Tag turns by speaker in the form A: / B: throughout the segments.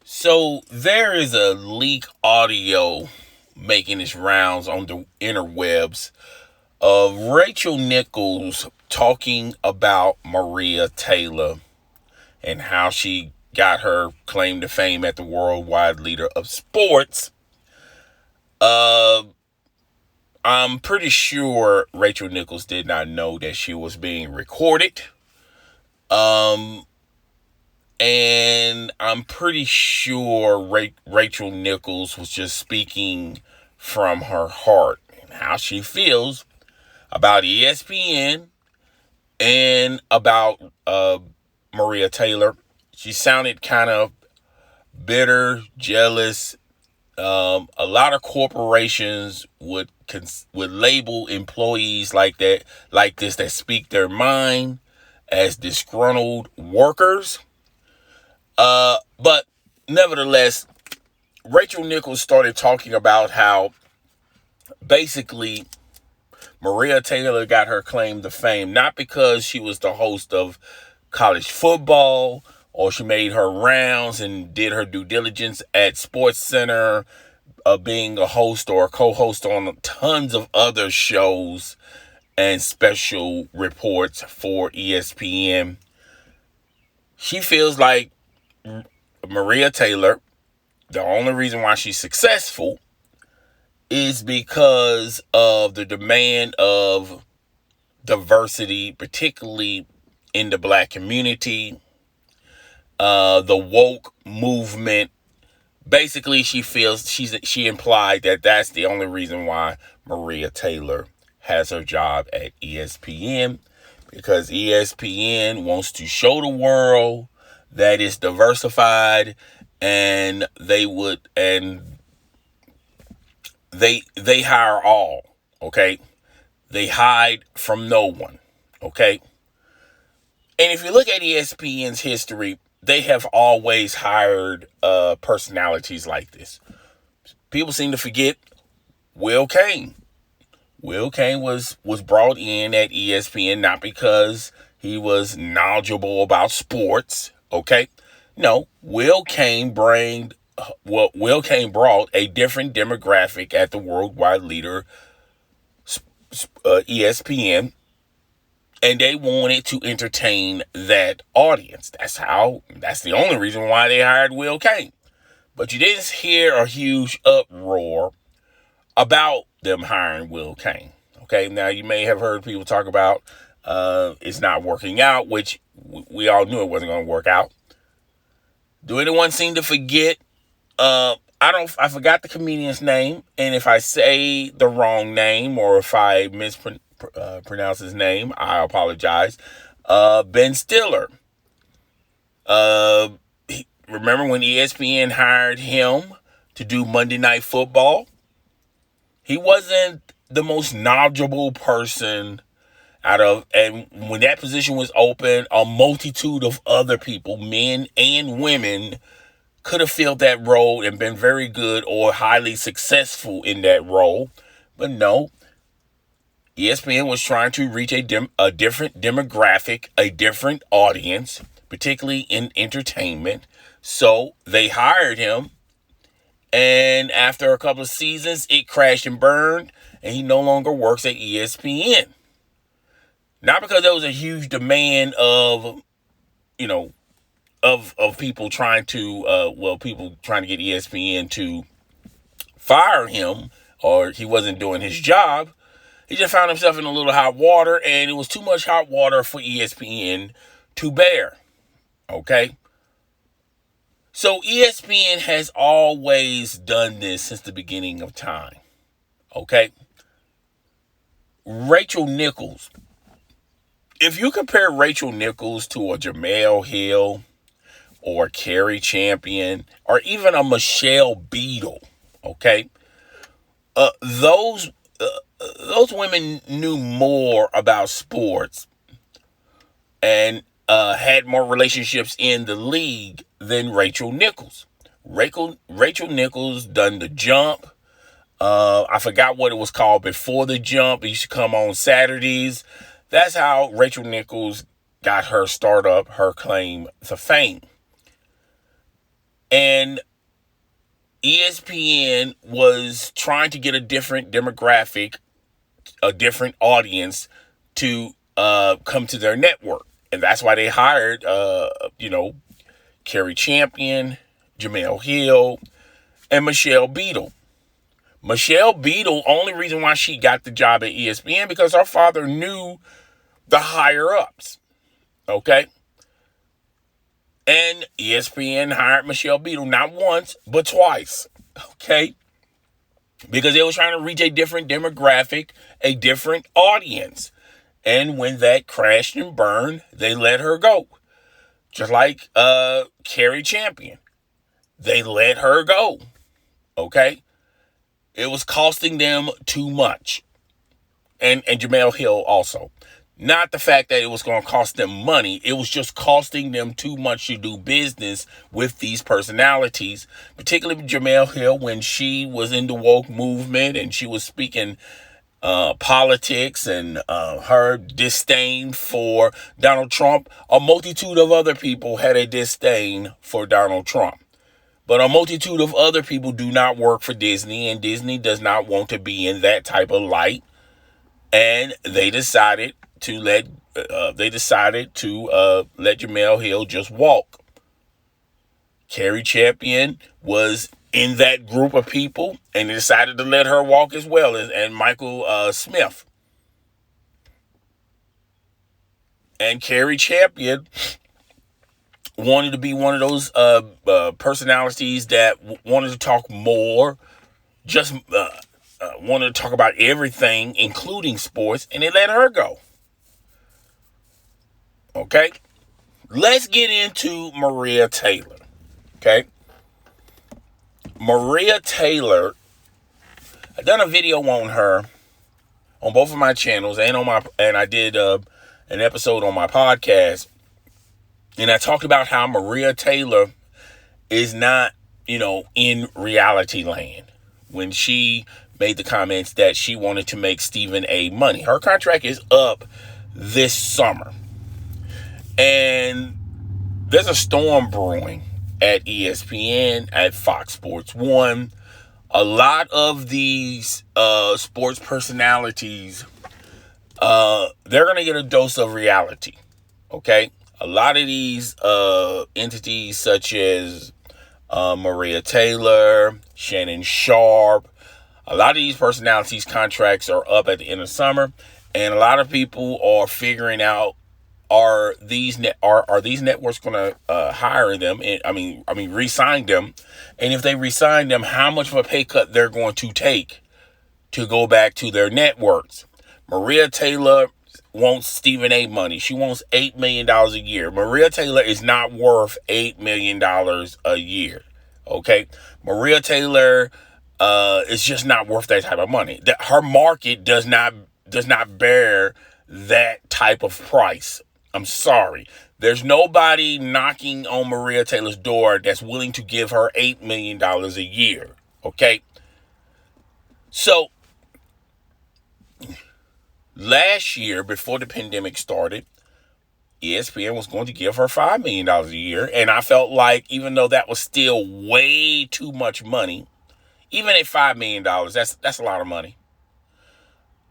A: So there is a leak audio making its rounds on the interwebs of Rachel Nichols talking about MariaTaylor and how she got her claim to fame at the worldwide leader of sports. Uh, I'm pretty sure Rachel Nichols did not know that she was being recorded. Um, and I'm pretty sure Rachel Nichols was just speaking from her heart and how she feels about ESPN and about MariaTaylor. She sounded kind of bitter, jealous. A lot of corporations would label employees like this that speak their mind as disgruntled workers. But nevertheless, Rachel Nichols started talking about how basically MariaTaylor got her claim to fame not because she was the host of college football or she made her rounds and did her due diligence at Sports Center, being a host or a co-host on tons of other shows and special reports for ESPN. She feels like MariaTaylor, the only reason why she's successful is because of the demand of diversity, particularly in the black community, the woke movement. Basically, she implied that that's the only reason why MariaTaylor has her job at ESPN, because ESPN wants to show the world that it's diversified, and they hire all, okay? They hide from no one, okay? And if you look at ESPN's history, they have always hired personalities like this. People seem to forget Will Cain. Will Cain was brought in at ESPN not because he was knowledgeable about sports, okay? No, Will Cain brought a different demographic at the worldwide leader, ESPN, and they wanted to entertain that audience. That's the only reason why they hired Will Cain. But you didn't hear a huge uproar about them hiring Will Cain. Okay, now you may have heard people talk about it's not working out, which we all knew it wasn't going to work out. Do anyone seem to forget? I forgot the comedian's name, and if I say the wrong name or if I mispronounce his name, I apologize. Ben Stiller. Remember when ESPN hired him to do Monday Night Football? He wasn't the most knowledgeable person and when that position was open, a multitude of other people, men and women, could have filled that role and been very good or highly successful in that role. But no, ESPN was trying to reach a different demographic, a different audience, particularly in entertainment. So they hired him, and after a couple of seasons, it crashed and burned, and he no longer works at ESPN. Not because there was a huge demand of, of people trying to, people trying to get ESPN to fire him, or he wasn't doing his job. He just found himself in a little hot water, and it was too much hot water for ESPN to bear. Okay? So ESPN has always done this since the beginning of time. Okay? Rachel Nichols. If you compare Rachel Nichols to a Jamel Hill or a Carrie Champion or even a Michelle Beadle, okay? Those women knew more about sports and had more relationships in the league than Rachel Nichols. Rachel Nichols done the jump. I forgot what it was called before the jump. It used to come on Saturdays. That's how Rachel Nichols got her startup, her claim to fame. And ESPN was trying to get a different demographic, a different audience to come to their network. And that's why they hired, Kerry Champion, Jamel Hill, and Michelle Beadle. Michelle Beadle, only reason why she got the job at ESPN because her father knew the higher ups. Okay? And ESPN hired Michelle Beadle not once, but twice. Okay? Because they were trying to reach a different demographic, a different audience. And when that crashed and burned, they let her go. Just like Kerry Champion. They let her go. Okay? It was costing them too much. And Jamel Hill also. Not the fact that it was going to cost them money. It was just costing them too much to do business with these personalities. Particularly Jamel Hill when she was in the woke movement and she was speaking politics and her disdain for Donald Trump. A multitude of other people had a disdain for Donald Trump. But a multitude of other people do not work for Disney, and Disney does not want to be in that type of light. And they decided to let Jamel Hill just walk. Kerry Champion was in that group of people, and they decided to let her walk as well, and Michael Smith. And Kerry Champion wanted to be one of those personalities that wanted to talk more, just wanted to talk about everything, including sports, and they let her go. Okay? Let's get into MariaTaylor. Okay? MariaTaylor, I done a video on her on both of my channels and I did an episode on my podcast. And I talked about how MariaTaylor is not, in reality land. When she made the comments that she wanted to make Stephen A. money. Her contract is up this summer. And there's a storm brewing at ESPN, at Fox Sports 1. A lot of these sports personalities, they're going to get a dose of reality. Okay? A lot of these entities such as MariaTaylor, Shannon Sharp, a lot of these personalities' contracts are up at the end of summer, and a lot of people are figuring out, are these networks going to hire them? And re-sign them? And if they re-sign them, how much of a pay cut they're going to take to go back to their networks? MariaTaylor wants Stephen A. money. She wants $8 million a year. MariaTaylor is not worth $8 million a year. Okay? MariaTaylor is just not worth that type of money. Her market does not bear that type of price. I'm sorry. There's nobody knocking on MariaTaylor's door that's willing to give her $8 million a year. Okay? So, last year, before the pandemic started, ESPN was going to give her $5 million a year. And I felt like, even though that was still way too much money, even at $5 million, that's a lot of money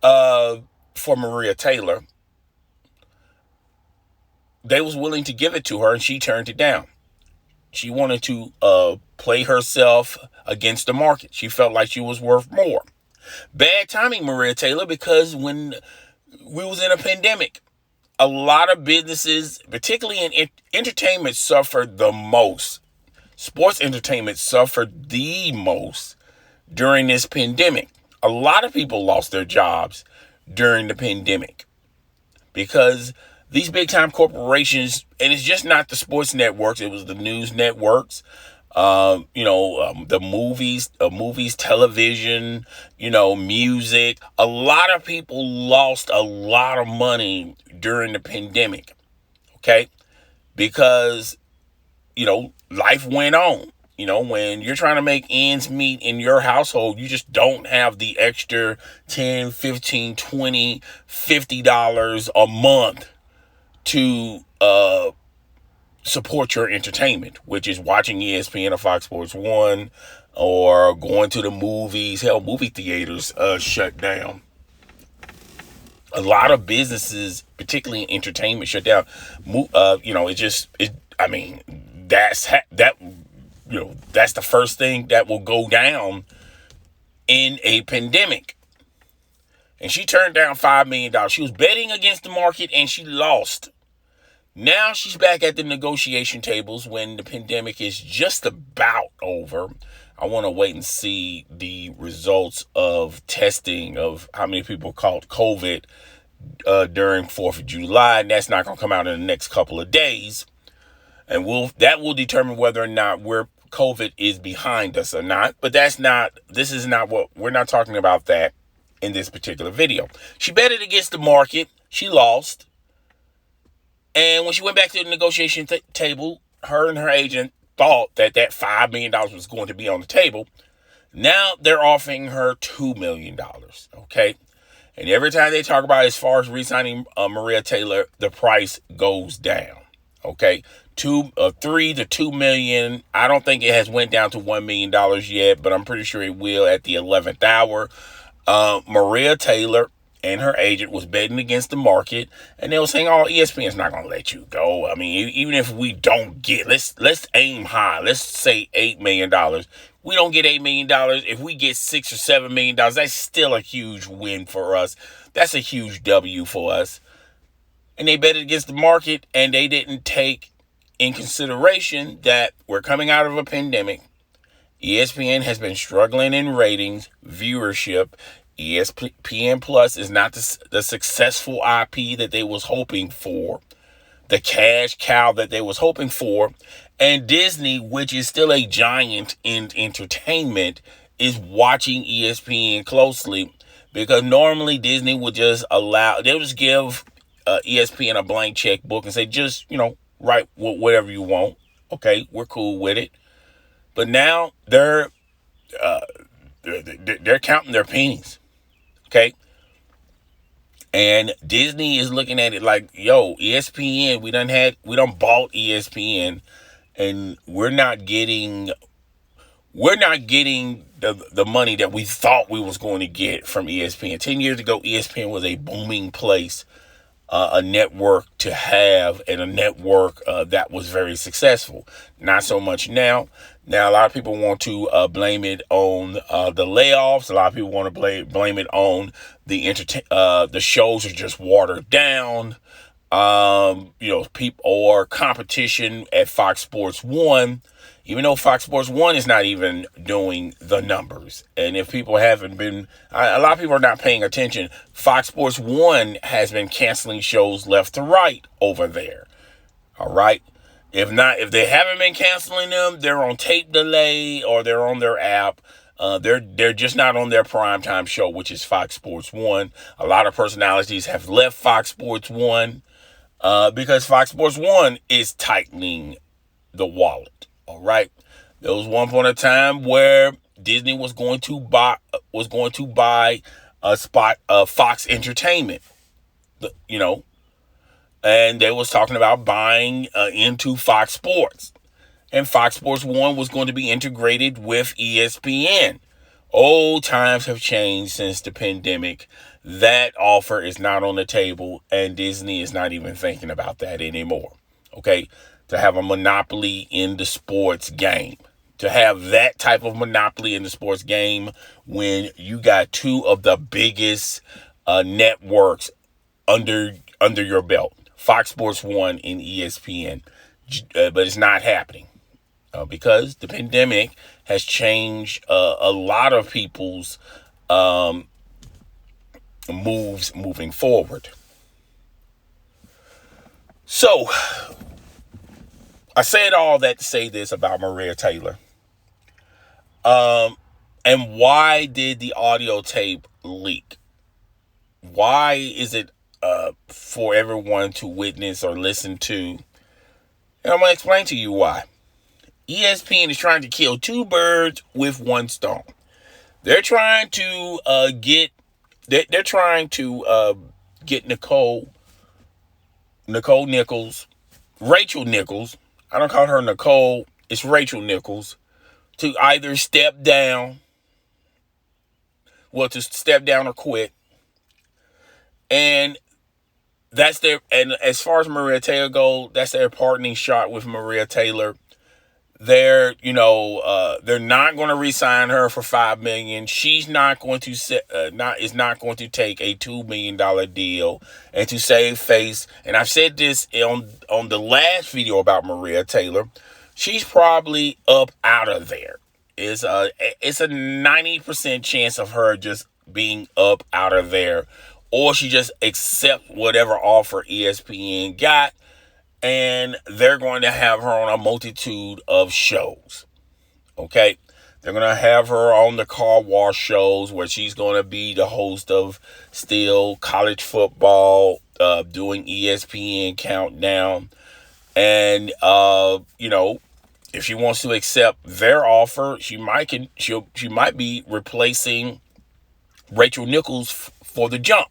A: for MariaTaylor. They was willing to give it to her, and she turned it down. She wanted to play herself against the market. She felt like she was worth more. Bad timing, MariaTaylor, because when we was in a pandemic, a lot of businesses, particularly in entertainment, suffered the most. Sports entertainment suffered the most during this pandemic. A lot of people lost their jobs during the pandemic because these big time corporations, and it's just not the sports networks, it was the news networks, the movies, television, music. A lot of people lost a lot of money during the pandemic. Okay? Because, life went on. When you're trying to make ends meet in your household, you just don't have the extra $10, $15, $20, $50 a month to support your entertainment, which is watching ESPN or Fox Sports 1 or going to the movies. Hell, movie theaters shut down. A lot of businesses, particularly in entertainment, shut down. That's the first thing that will go down in a pandemic. And she turned down $5 million. She was betting against the market and she lost. Now she's back at the negotiation tables when the pandemic is just about over. I want to wait and see the results of testing of how many people caught COVID during 4th of July. And that's not going to come out in the next couple of days. And that will determine whether or not COVID is behind us or not. But we're not talking about that in this particular video. She betted against the market. She lost. And when she went back to the negotiation table, her and her agent thought that $5 million was going to be on the table. Now they're offering her $2 million. Okay. And every time they talk about as far as re-signing MariaTaylor, the price goes down. Okay. 3 to $2 million. I don't think it has went down to $1 million yet, but I'm pretty sure it will at the 11th hour. MariaTaylor and her agent was betting against the market, and they were saying, "Oh, ESPN's not gonna let you go. I mean, even if we don't get, let's aim high. Let's say $8 million. We don't get $8 million. If we get $6 or $7 million, that's still a huge win for us. That's a huge W for us." And they betted against the market, and they didn't take in consideration that we're coming out of a pandemic. ESPN has been struggling in ratings, viewership. ESPN Plus is not the successful IP that they was hoping for, the cash cow that they was hoping for. And Disney, which is still a giant in entertainment, is watching ESPN closely, because normally Disney would they'll just give ESPN a blank checkbook and say, just, write whatever you want. Okay, we're cool with it. But now they're counting their pennies. Okay. And Disney is looking at it like, yo, ESPN, we done bought ESPN, and we're not getting the money that we thought we was going to get from ESPN. 10 years ago, ESPN was a booming place, a network to have, and a network that was very successful. Not so much now. Now, a lot of people want to blame it on the layoffs. A lot of people want to blame it on the shows are just watered down. People or competition at Fox Sports 1, even though Fox Sports 1 is not even doing the numbers. And if people haven't been, a lot of people are not paying attention. Fox Sports 1 has been canceling shows left to right over there. All right. If they haven't been canceling them, they're on tape delay or they're on their app. They're just not on their primetime show, which is Fox Sports 1. A lot of personalities have left Fox Sports 1 because Fox Sports 1 is tightening the wallet. All right. There was one point in time where Disney was going to buy a spot of Fox Entertainment. And they was talking about buying into Fox Sports. And Fox Sports 1 was going to be integrated with ESPN. Old times have changed since the pandemic. That offer is not on the table, and Disney is not even thinking about that anymore. Okay? To have a monopoly in the sports game. To have that type of monopoly in the sports game when you got two of the biggest networks under your belt. Fox Sports 1 and ESPN. But it's not happening because the pandemic has changed a lot of people's moves moving forward. So, I said all that to say this about MariaTaylor. And why did the audio tape leak? Why is it for everyone to witness or listen to? And I'm going to explain to you why. ESPN is trying to kill two birds with one stone. They're trying to get Nicole Nichols, Rachel Nichols, I don't call her Nicole, it's Rachel Nichols, to either step down, to step down or quit. And and as far as MariaTaylor goes, that's their parting shot with MariaTaylor. They're not going to re-sign her for $5 million. She's not going to is not going to take a $2 million deal and to save face. And I've said this on the last video about MariaTaylor. She's probably up out of there. It's a 90% chance of her just being up out of there, or she just accept whatever offer ESPN got. And they're going to have her on a multitude of shows. Okay? They're going to have her on the car wash shows where she's going to be the host of still college football, doing ESPN Countdown. And, if she wants to accept their offer, she might be replacing Rachel Nichols for the jump.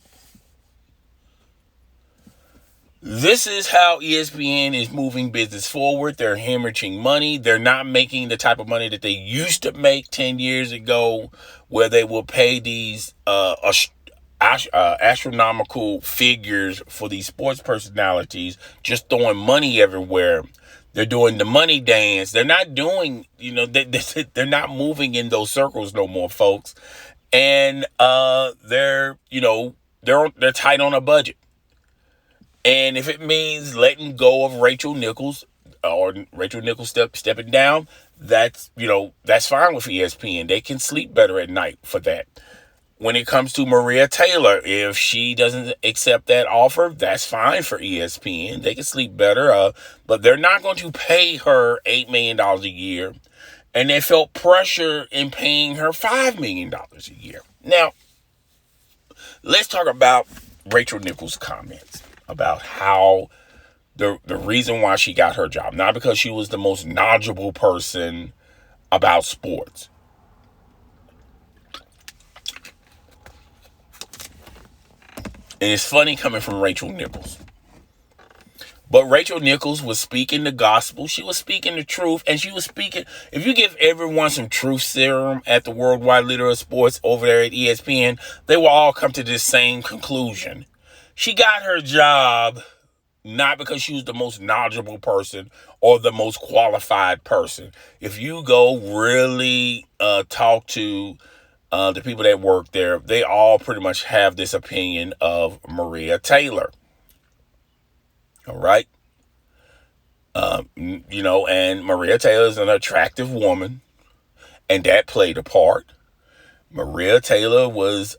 A: This is how ESPN is moving business forward. They're hemorrhaging money. They're not making the type of money that they used to make 10 years ago, where they will pay these astronomical figures for these sports personalities, just throwing money everywhere. They're doing the money dance. They're not doing, they're not moving in those circles no more, folks. And they're tight on a budget. And if it means letting go of Rachel Nichols, or Rachel Nichols stepping down, that's fine with ESPN. They can sleep better at night for that. When it comes to MariaTaylor, if she doesn't accept that offer, that's fine for ESPN. They can sleep better, but they're not going to pay her $8 million a year. And they felt pressure in paying her $5 million a year. Now, let's talk about Rachel Nichols' comments about how the reason why she got her job. Not because she was the most knowledgeable person about sports. And it's funny coming from Rachel Nichols. But Rachel Nichols was speaking the gospel. She was speaking the truth. And she was speaking, if you give everyone some truth serum at the Worldwide Leader of Sports over there at ESPN, they will all come to this same conclusion. She got her job not because she was the most knowledgeable person or the most qualified person. If you go really talk to the people that work there, they all pretty much have this opinion of MariaTaylor. All right? And MariaTaylor is an attractive woman, and that played a part. MariaTaylor was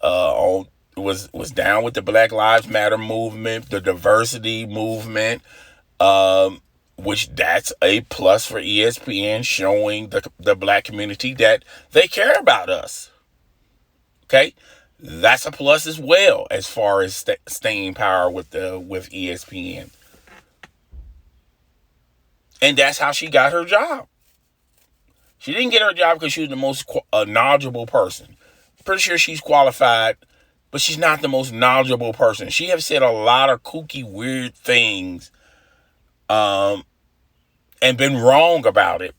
A: down with the Black Lives Matter movement, the diversity movement, which that's a plus for ESPN, showing the black community that they care about us. Okay? That's a plus as well as far as staying power with ESPN. And that's how she got her job. She didn't get her job because she was the most knowledgeable person. Pretty sure she's qualified, but she's not the most knowledgeable person. She has said a lot of kooky, weird things, and been wrong about it.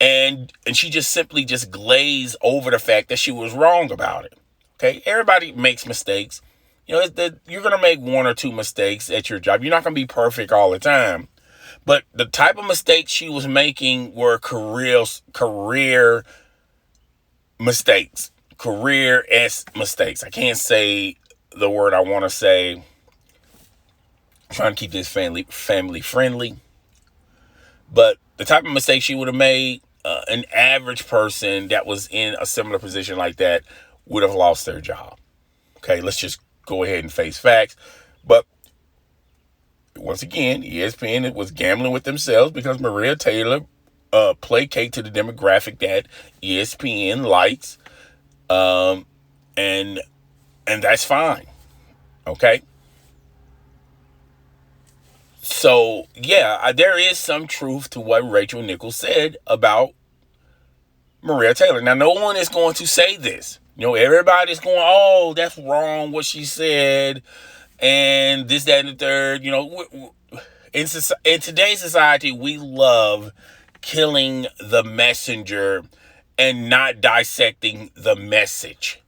A: And she just simply glazed over the fact that she was wrong about it. Okay? Everybody makes mistakes. You're going to make one or two mistakes at your job. You're not going to be perfect all the time. But the type of mistakes she was making were career mistakes. Career-esque mistakes. I can't say the word I want to say. I'm trying to keep this family friendly. But the type of mistake she would have made, an average person that was in a similar position like that would have lost their job. Okay, let's just go ahead and face facts. But once again, ESPN was gambling with themselves because MariaTaylor placate to the demographic that ESPN likes. And that's fine. Okay. So, yeah, there is some truth to what Rachel Nichols said about MariaTaylor. Now, no one is going to say this. Everybody's going, oh, that's wrong what she said. And this, that, and the third. In today's society, we love killing the messenger and not dissecting the message.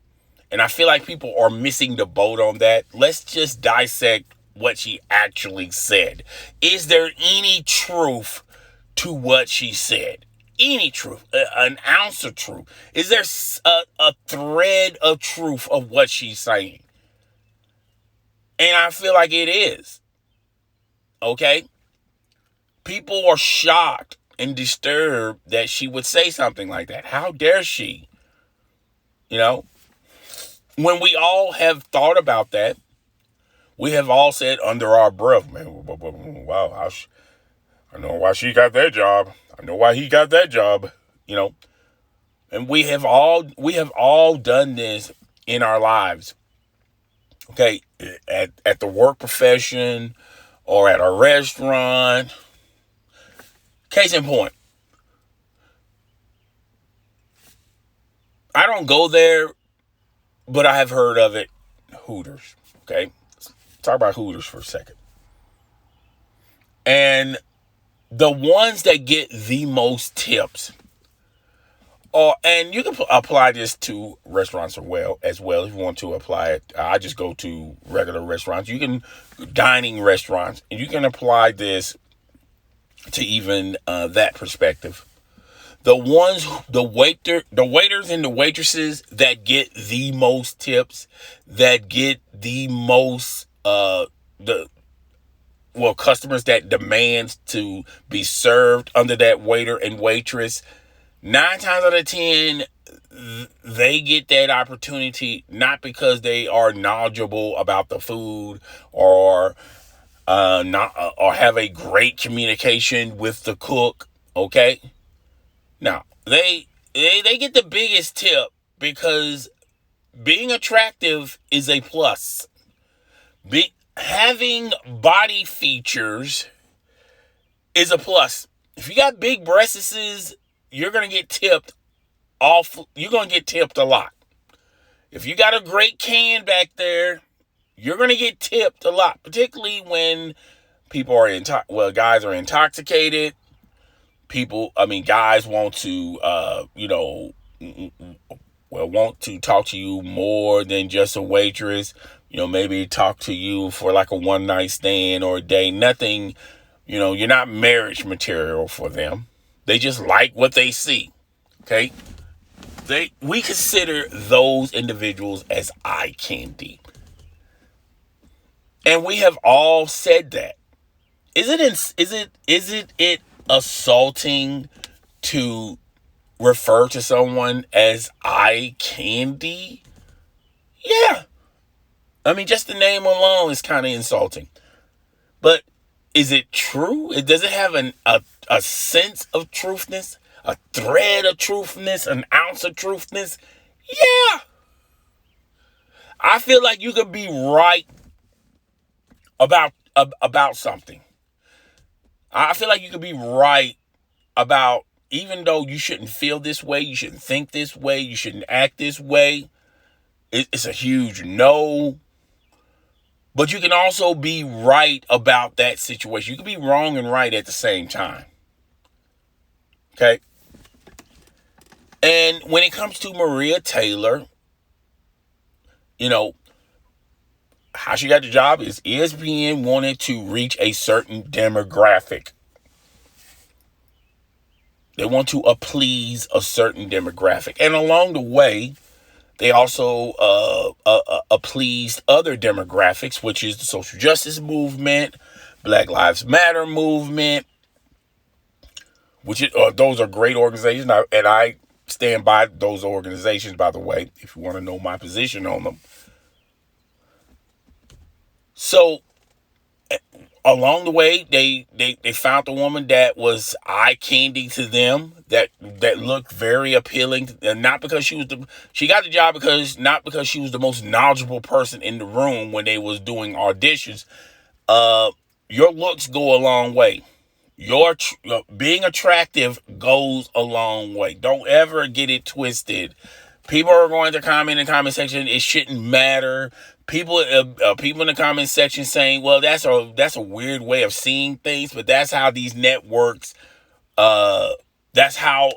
A: And I feel like people are missing the boat on that. Let's just dissect what she actually said. Is there any truth to what she said? Any truth? An ounce of truth? Is there a thread of truth of what she's saying? And I feel like it is. Okay? People are shocked and disturbed that she would say something like that. How dare she? You know? When we all have thought about that, we have all said under our breath, man, wow, I know why she got that job. I know why he got that job, you know. And we have all done this in our lives. Okay, at the work profession or at a restaurant. Case in point, I don't go there, but I have heard of it. Hooters. Okay, let's talk about Hooters for a second. And the ones that get the most tips, and you can apply this to restaurants as well if you want to apply it. I just go to regular restaurants. You can dining restaurants, and you can apply this to even that perspective. The waiters and the waitresses that get the most tips, that get the most customers that demand to be served under that waiter and waitress, 9 times out of 10, they get that opportunity not because they are knowledgeable about the food or have a great communication with the cook. Okay, now they get the biggest tip because being attractive is a plus. Having body features is a plus. If you got big breasts, you're gonna get tipped You're gonna get tipped a lot. If you got a great can back there, you're gonna get tipped a lot, particularly when people are guys are intoxicated. Guys want to, want to talk to you more than just a waitress. Maybe talk to you for like a one night stand or a day. Nothing, you're not marriage material for them. They just like what they see. Okay. We consider those individuals as eye candy. And we have all said that. Isn't it assaulting to refer to someone as eye candy? Yeah. Just the name alone is kind of insulting. But is it true? Does it have a sense of truthness? A thread of truthness? An ounce of truthness? Yeah. I feel like you could be right about something. I feel like you could be right about, even though you shouldn't feel this way, you shouldn't think this way, you shouldn't act this way. It's a huge no. But you can also be right about that situation. You can be wrong and right at the same time. Okay? And when it comes to MariaTaylor, how she got the job is ESPN wanted to reach a certain demographic. They want to appease a certain demographic. And along the way, they also pleased other demographics, which is the social justice movement, Black Lives Matter movement, those are great organizations. And I stand by those organizations, by the way, if you want to know my position on them. So along the way, they found a woman that was eye candy to them, that looked very appealing, and not because she got the job not because she was the most knowledgeable person in the room when they was doing auditions. Your looks go a long way. Your being attractive goes a long way. Don't ever get it twisted. People are going to comment in the comment section. It shouldn't matter. People in the comment section saying, "Well, that's a weird way of seeing things," but that's how these networks. That's how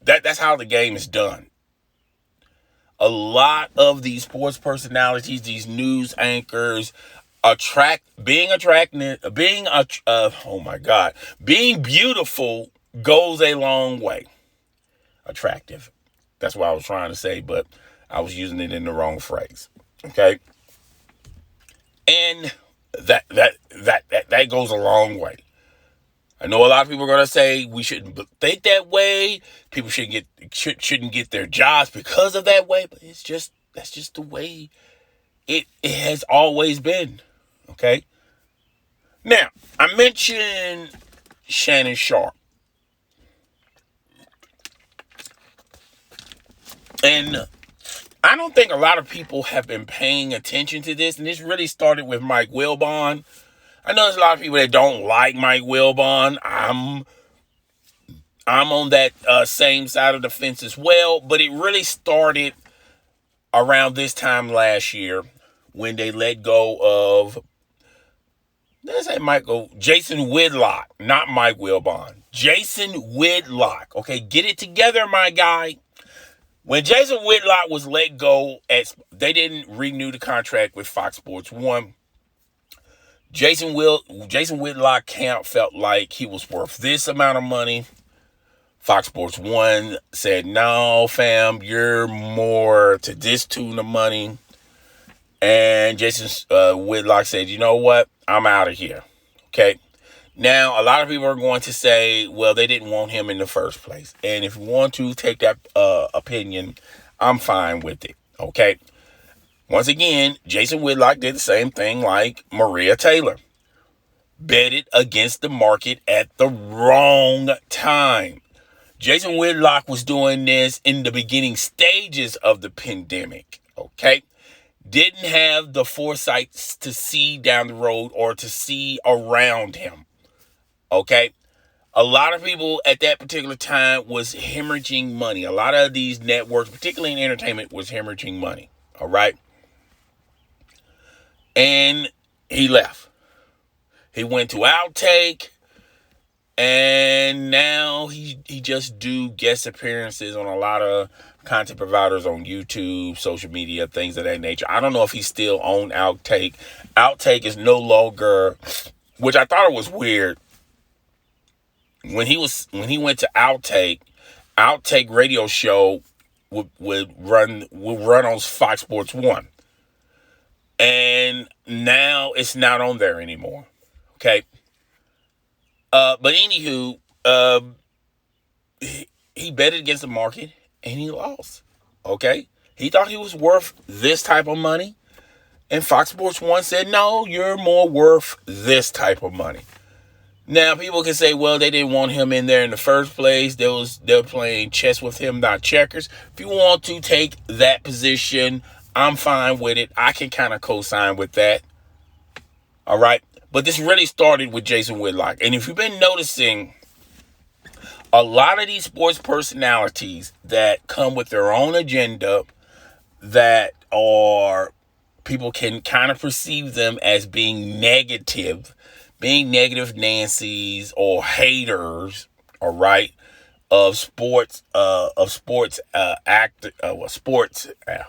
A: that's how the game is done. A lot of these sports personalities, these news anchors, being beautiful goes a long way. Attractive. That's what I was trying to say, but I was using it in the wrong phrase. Okay. And that goes a long way. I know a lot of people are going to say we shouldn't think that way. People shouldn't get their jobs because of that way, but that's just the way it has always been. Okay. Now, I mentioned Shannon Sharpe. And I don't think a lot of people have been paying attention to this. And this really started with Mike Wilbon. I know there's a lot of people that don't like Mike Wilbon. I'm on that same side of the fence as well. But it really started around this time last year when they let go of, Jason Whitlock, not Mike Wilbon. Jason Whitlock. Okay, get it together, my guy. When Jason Whitlock was let go, they didn't renew the contract with Fox Sports 1. Jason Whitlock camp felt like he was worth this amount of money. Fox Sports 1 said, "No, fam, you're more to this tune of money." And Jason Whitlock said, "You know what? I'm out of here." Okay. Now, a lot of people are going to say, well, they didn't want him in the first place. And if you want to take that opinion, I'm fine with it. Okay. Once again, Jason Whitlock did the same thing like MariaTaylor. Betted against the market at the wrong time. Jason Whitlock was doing this in the beginning stages of the pandemic. Okay. Didn't have the foresight to see down the road or to see around him. Okay. A lot of people at that particular time was hemorrhaging money. A lot of these networks, particularly in entertainment, was hemorrhaging money. All right. And he left. He went to Outtake. And now he just do guest appearances on a lot of content providers on YouTube, social media, things of that nature. I don't know if he's still on Outtake. Outtake is no longer, which I thought it was weird. When he went to Outtake radio show would run on Fox Sports 1. And now it's not on there anymore. Okay. But anywho, he betted against the market and he lost. Okay. He thought he was worth this type of money. And Fox Sports 1 said, "No, you're more worth this type of money." Now, people can say, well, they didn't want him in there in the first place. They're playing chess with him, not checkers. If you want to take that position, I'm fine with it. I can kind of co-sign with that. All right. But this really started with Jason Whitlock. And if you've been noticing, a lot of these sports personalities that come with their own agenda that are, people can kind of perceive them as being negative Nancy's or haters, all right, of sports actor, sports.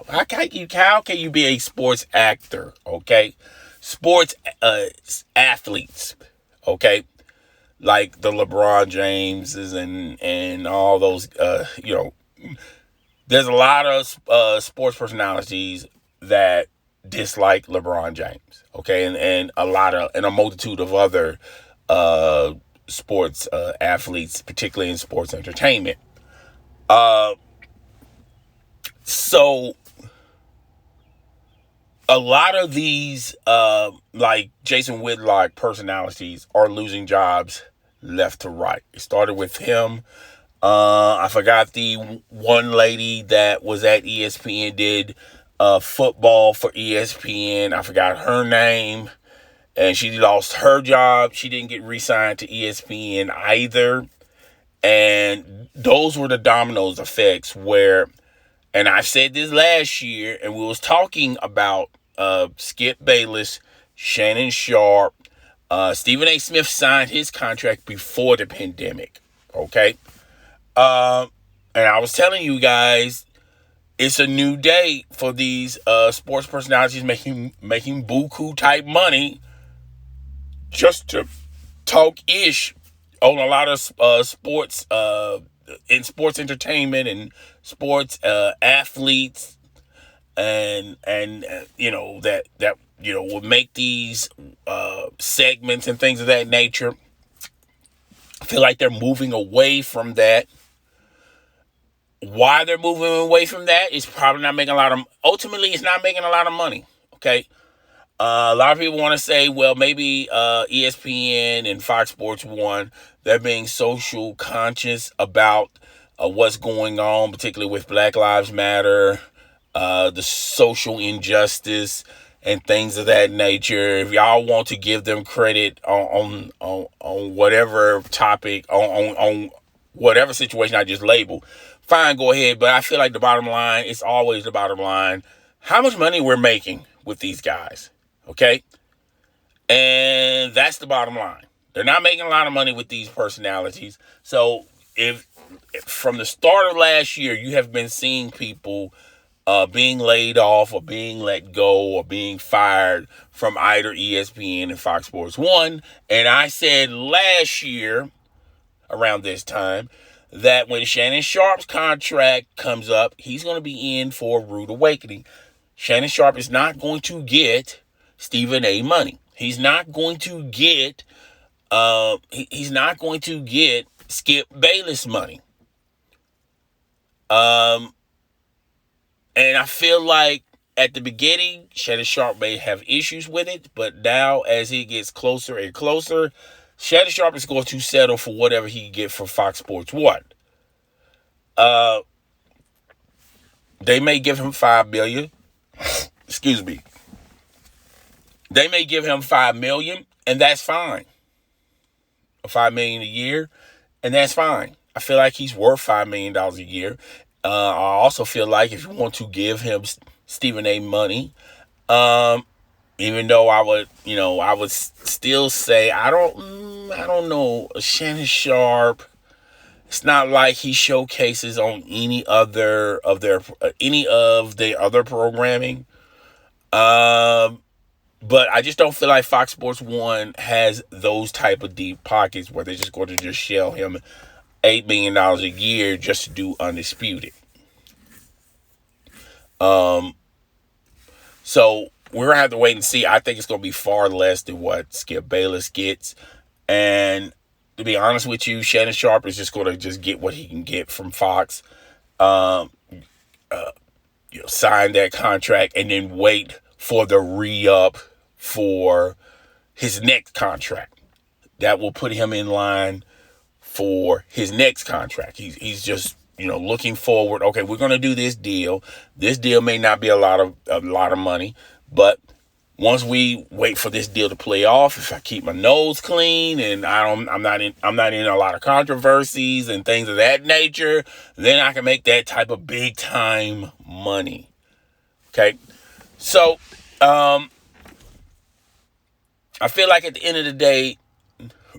A: How can you be a sports actor? Okay, sports athletes. Okay, like the LeBron Jameses and all those. There's a lot of sports personalities that dislike LeBron James, okay, and a multitude of other sports athletes, particularly in sports entertainment. So a lot of these like Jason Whitlock personalities are losing jobs left to right. It started with him. I forgot the one lady that was at ESPN did football for ESPN. I forgot her name. And she lost her job. She didn't get re-signed to ESPN either. And those were the dominoes effects where, and I said this last year, and we was talking about Skip Bayless, Shannon Sharpe, Stephen A. Smith signed his contract before the pandemic. Okay, and I was telling you guys, it's a new day for these sports personalities making buku type money just to talk ish on a lot of sports in sports entertainment and sports athletes and that will make these segments and things of that nature. I feel like they're moving away from that. Why they're moving away from that is probably not making a lot of. Ultimately, it's not making a lot of money. Okay, a lot of people want to say, well, maybe ESPN and Fox Sports 1, they're being social conscious about what's going on, particularly with Black Lives Matter, the social injustice, and things of that nature. If y'all want to give them credit on whatever topic, on whatever situation I just labeled, fine, go ahead. But I feel like the bottom line, it's always the bottom line, how much money we're making with these guys. Okay? And that's the bottom line. They're not making a lot of money with these personalities. So if from the start of last year, you have been seeing people being laid off or being let go or being fired from either ESPN and Fox Sports 1. And I said last year, around this time, that when Shannon Sharpe's contract comes up, he's going to be in for a rude awakening. Shannon Sharpe is not going to get Stephen A. money. He's not going to get he's not going to get Skip Bayless money. And I feel like at the beginning, Shannon Sharpe may have issues with it, but now as he gets closer and closer, Shannon Sharpe is going to settle for whatever he can get from Fox Sports 1. They may give him $5 million. Excuse me. They may give him $5 million, and that's fine. $5 million a year, and that's fine. I feel like he's worth $5 million a year. I also feel like if you want to give him Stephen A. money, even though I would still say I don't know, Shannon Sharpe. It's not like he showcases on any of the other programming. But I just don't feel like Fox Sports 1 has those type of deep pockets where they're just going to just shell him $8 million a year just to do Undisputed. So we're going to have to wait and see. I think it's going to be far less than what Skip Bayless gets. And to be honest with you, Shannon Sharpe is just going to just get what he can get from Fox. Sign that contract and then wait for the re-up for his next contract. That will put him in line for his next contract. He's just, looking forward. Okay, we're going to do this deal. This deal may not be a lot of money, but once we wait for this deal to play off, if I keep my nose clean and I'm not in a lot of controversies and things of that nature, then I can make that type of big time money. Okay, so I feel like at the end of the day,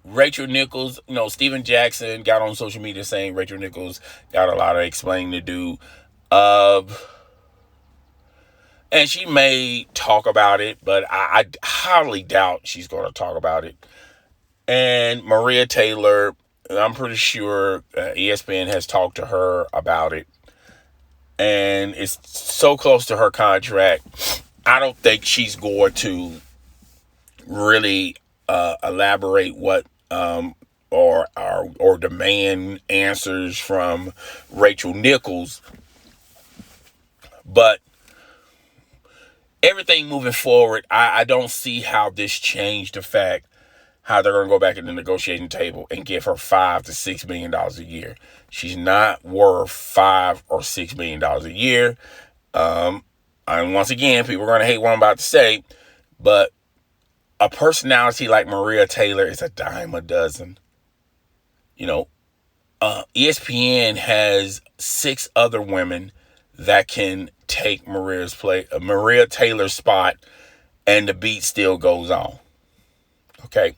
A: Rachel Nichols, Steven Jackson got on social media saying Rachel Nichols got a lot of explaining to do. And she may talk about it, but I highly doubt she's going to talk about it. And MariaTaylor, I'm pretty sure ESPN has talked to her about it. And it's so close to her contract, I don't think she's going to really elaborate what or demand answers from Rachel Nichols. But everything moving forward, I don't see how this changed the fact how they're going to go back at the negotiating table and give her $5 to $6 million a year. She's not worth $5 or $6 million a year. And once again, people are going to hate what I'm about to say, but a personality like MariaTaylor is a dime a dozen. ESPN has 6 other women that can take Maria Taylor's spot, and the beat still goes on. Okay,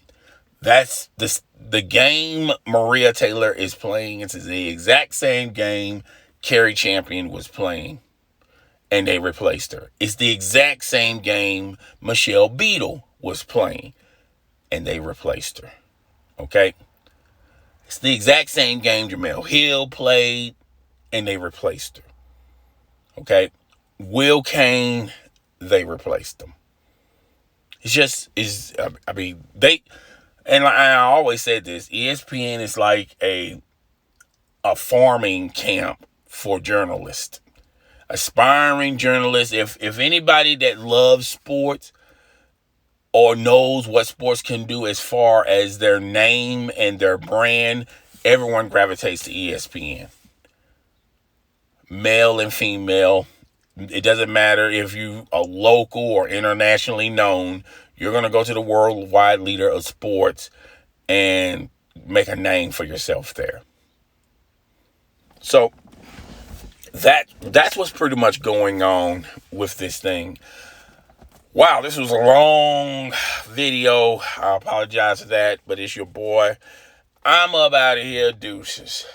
A: that's the game Maria Taylor is playing. It's the exact same game Carrie Champion was playing, and they replaced her. It's the exact same game Michelle Beadle was playing, and they replaced her. Okay, it's the exact same game Jamel Hill played, and they replaced her. Okay, Will Kane, they replaced him. And I always said this, ESPN is like a farming camp for journalists, aspiring journalists. If anybody that loves sports or knows what sports can do as far as their name and their brand, everyone gravitates to ESPN. Male and female, it doesn't matter if you are local or internationally known, you're going to go to the worldwide leader of sports and make a name for yourself there. So that's what's pretty much going on with this thing. Wow, this was a long video. I apologize for that, but it's your boy. I'm up out of here. Deuces.